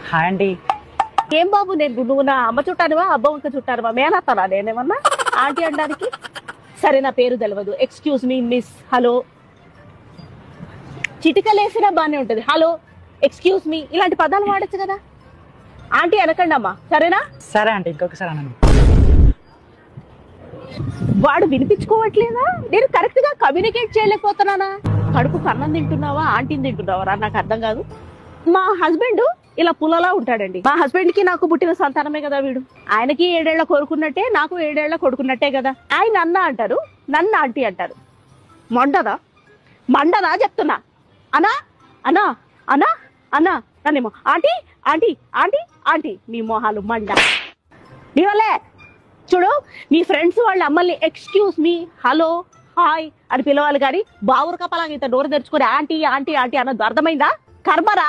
Hi అండి. ఏం బాబు, నువ్వు నా అమ్మ చుట్టానువా అబ్బ వంక చుట్టానువా మేనత్తానా నేనేమన్నా ఆంటీ అనడానికి? సరే నా పేరు తెలియదు, ఎక్స్క్యూజ్ మీ మిస్, హలో. చిటికలేసినా బానే ఉంటది, హలో ఎక్స్క్యూజ్ మీ ఇలాంటి పదాలు వాడచ్చు కదా. ఆంటీ అనకండి అమ్మా, సరేనా? సరే ఆంటీ, ఇంకొకసారి అన్నాను. వాడు వినిపించుకోవట్లేదా? నేను కరెక్ట్ గా కమ్యూనికేట్ చేయలేకపోతున్నానా? కడుపు కన్నం తింటున్నావా ఆంటీని తింటున్నావా నాకు అర్థం కాదు. మా హస్బెండ్ ఇలా పుల్లలా ఉంటాడండి. మా హస్బెండ్ కి నాకు పుట్టిన సంతానమే కదా వీడు. ఆయనకి 7 ఏళ్ల కొడుకున్నట్టే, నాకు 7 ఏళ్ల కొడుకున్నట్టే కదా. ఆయన అన్న అంటారు, నన్ను ఆంటీ అంటారు. మండదా చెప్తున్నా. అనా అనా అనా అనా నన్నేమో ఆంటీ ఆంటీ ఆంటీ ఆంటీ. మీ మొహాలు మండ. నీ వల్లే చూడు, మీ ఫ్రెండ్స్ వాళ్ళ అమ్మల్ని ఎక్స్క్యూజ్ మీ, హలో, హాయ్ అని పిలవాలి కానీ బావురు కపలాగా ఇంత నోరు తెరుచుకొని ఆంటీ ఆంటీ ఆంటీ అన్నది అర్థమైందా? కర్మరా.